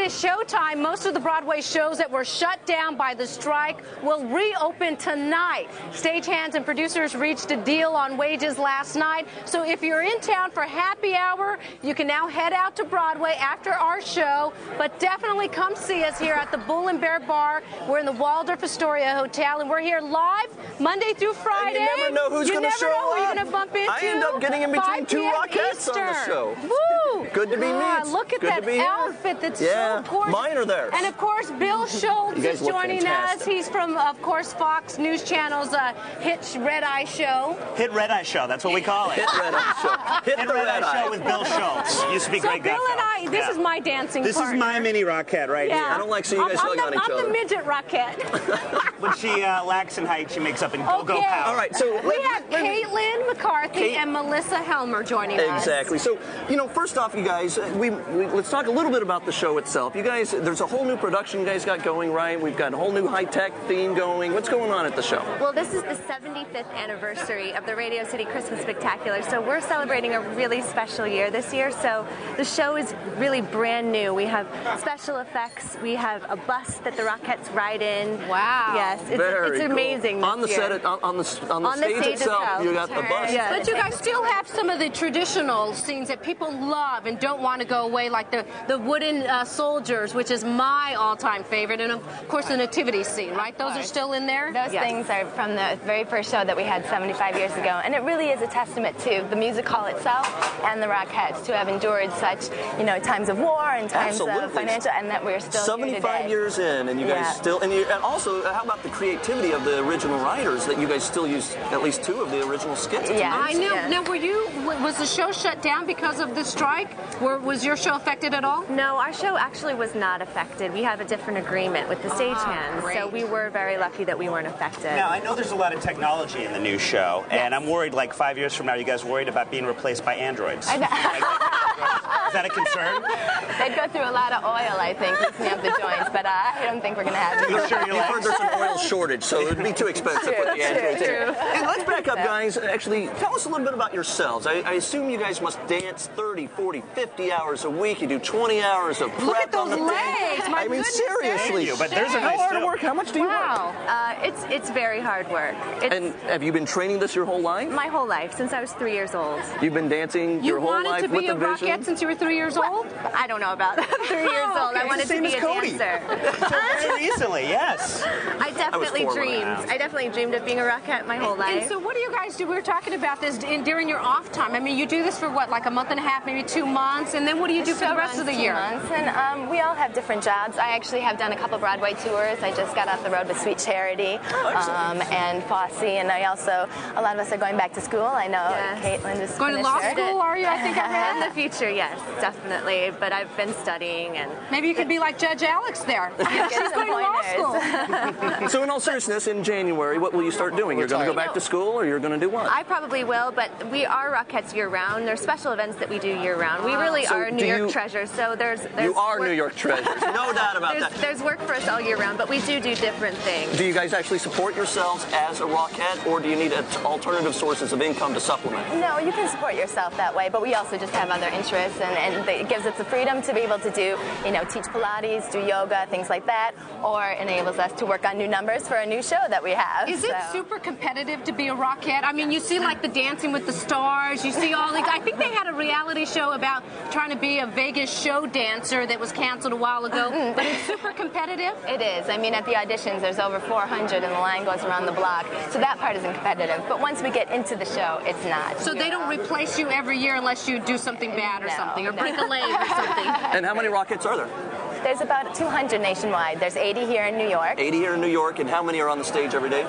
is showtime. Most of the Broadway shows that were shut down by the strike will reopen tonight. Stagehands and producers reached a deal on wages last night. So if you're in town for happy hour, you can now head out to Broadway after our show. But definitely come see us here at the Bull and Bear Bar. We're in the Waldorf Astoria Hotel, and we're here live Monday through Friday. And you never know who's going to show up. You never know who you're going to bump into. I end up getting in between two Rockettes on the show. Woo! Good to be me. Look at that outfit that's so gorgeous. Mine are there. And of course, Bill Shulz is joining us. He's from, of course, Fox News Channel's Hit Red Eye Show. Hit Red Eye Show, that's what we call it. Hit Red Eye Show. Hit Red Eye Show with Bill Shulz. Used to be great. Bill and I, this is my dancing partner. This is my mini Rockette right here. I don't like seeing you guys hug on each other. I'm the midget Rockette. When she lacks in height, she makes up in go-go power. All right, so we have Caitlin McCarthy and Melissa Helmer joining us. Exactly. So, you know, first off, you guys, let's talk a little bit about the show itself. You guys, there's a whole new production you guys got going, right? We've got a whole new high-tech theme going. What's going on at the show? Well, this is the 75th anniversary of the Radio City Christmas Spectacular, so we're celebrating a really special year this year. So the show is really brand new. We have special effects. We have a bus that the Rockettes ride in. Wow. Yes, it's amazing. Cool. On the set, on the stage itself, you got the bus. Yes. But you guys still have some of the traditional scenes that people love and don't want to go away, like the wooden soldiers, which is my all-time favorite, and of course the nativity scene, right? Those are still in there? Those things are from the very first show that we had 75 years ago, and it really is a testament to the music hall itself and the Rockettes to have endured such, you know, times of war and times of financial, and that we're still 75 years in, and you guys still, and also, how about the creativity of the original writers that you guys still use at least two of the original skits? Yeah, I know. Now, was the show shut down because of the strike? Was your show affected at all? No, our show actually was not affected. We have a different agreement with the stagehands, so we were very lucky that we weren't affected. Now, I know there's a lot of technology in the new show, and I'm worried, like 5 years from now, you guys worried about being replaced by androids. I know. Is that a concern? They'd go through a lot of oil, I think, loosening up the joints, but I don't think we're going to have it. You sure You've heard there's an oil shortage, so it would be too expensive to put the androids in. And let's back up, guys. Actually, tell us a little bit about yourselves. I assume you guys must dance 30, 40, 50 hours a week. You do 20 hours of prep. Look at those on the legs. I mean, seriously. But there's a How nice hard work? How much do you work? It's very hard work. And have you been training this your whole life? My whole life, since I was 3 years old. You've been dancing your whole life with the vision? You wanted to be a Rockette since you were 3 years old? I don't know about 3 years old. I wanted to be a Cody. dancer. So very recently, yes. I definitely dreamed of being a Rockette my whole life. And so what do you guys do? We were talking about this during your off time. I mean, you do this for what, like a month and a half, maybe 2 months, and then what do you do for the rest of the year? 2 months, and we all have different jobs. I actually have done a couple Broadway tours. I just got off the road with Sweet Charity and Fosse, and I also, a lot of us are going back to school. I know Caitlin just going to law school, are you? I think I read. In the future, yes, definitely. But I've been studying, and maybe you could be like Judge Alex there. She's going to law school. So in all seriousness, in January, what will you start doing? You're going to go back to school, or you're going to do what? I probably will, but we are Rockettes year-round. There's special events that we do year-round. We really are New York treasures, so there's you are New York treasures, no doubt about that. There's work for us all year round, but we do different things. Do you guys actually support yourselves as a Rockette, or do you need alternative sources of income to supplement? No, you can support yourself that way, but we also just have other interests, and it gives us the freedom to be able to do, you know, teach Pilates, do yoga, things like that, or enables us to work on new numbers for a new show that we have. Is it super competitive to be a Rockette? I mean, you see like the Dancing with the Stars, you see all the, I think they had a reality show about trying to be a Vegas show dancer that was canceled a while ago, but it's super competitive? It is. I mean, at the auditions, there's over 400, and the line goes around the block, so that part isn't competitive. But once we get into the show, it's not. So they don't replace you every year unless you do something bad or something, or break a leg or something? And how many Rockettes are there? There's about 200 nationwide. There's 80 here in New York. 80 here in New York, and how many are on the stage every day?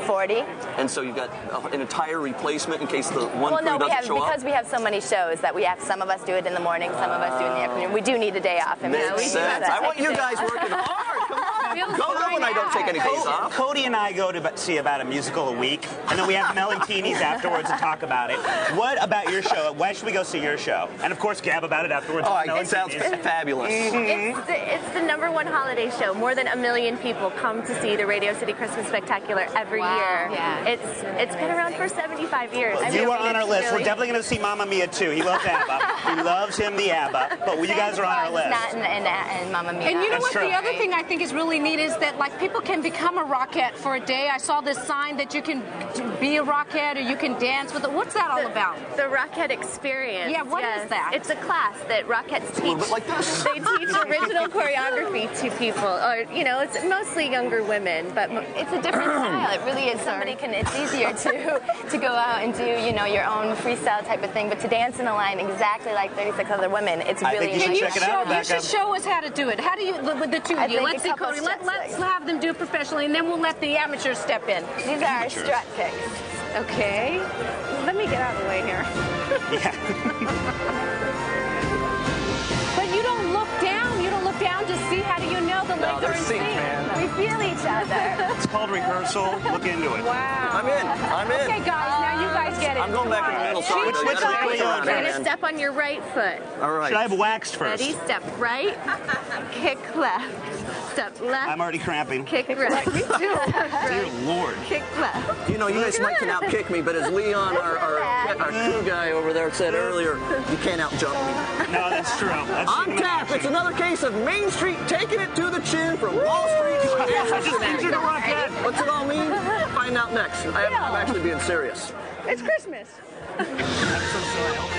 40. And so you've got an entire replacement in case the one crew doesn't show up? Because we have so many shows that we have, some of us do it in the morning, some of us do it in the afternoon. We do need a day off. Makes sense. I want you guys working hard. Come on. Bill's Go when I don't take any days off. Cody and I go to see about a musical a week, and then we have Melentinis afterwards and talk about it. What about your show? Why should we go see your show? And of course, gab about it afterwards. Oh, it sounds fabulous. It's the #1 holiday show. More than 1 million people come to see the Radio City Christmas Spectacular every year. Yeah. It's been around for 75 years. You are on our list. We're definitely going to see Mamma Mia too. He loves ABBA. He loves him the ABBA. But you guys are on our list. Not in Mamma Mia. And you know That's what? true. The other thing I think is really neat is that like people can become a Rockette for a day. I saw this sign that you can be a Rockette or you can dance with it. What's that all about? The Rockette Experience. Yeah, what is that? It's a class that Rockettes teach. A little bit like this. They teach original choreography to people, or it's mostly younger women, but It's a different style. It really is. It's easier to go out and do, your own freestyle type of thing, but to dance in a line exactly like 36 other women, it's I really think you should check it out, You Rebecca. should show us how to do it. How do you, the two of you? think Let's a see, couple Cody. steps, Let's have them do it professionally, and then we'll let the amateurs step in. These are our strut kicks. Okay. Let me get out of the way here. But you don't look down. You don't look down to see. How do you know the legs are in sync? We feel each other. It's called rehearsal. Look into it. Wow. I'm in. Okay, guys. Now you guys get it. I'm going back in the middle side. Which though. You way gotta are be you around on? here, you're gonna man. step on your right foot. All right. Should I have waxed first? Ready? Step right. Kick left. Step left. I'm already cramping. Kick right. Me too. Dear Lord. Kick left. You guys might can out-kick me, but as Leon, our crew guy over there said earlier, you can't out-jump me. No, that's true. That's On tap, it's another case of Main Street taking it to the chin from Wall Street to I just injured a Rockette. What's it all mean? Find out next. I'm actually being serious. It's Christmas. I'm so sorry.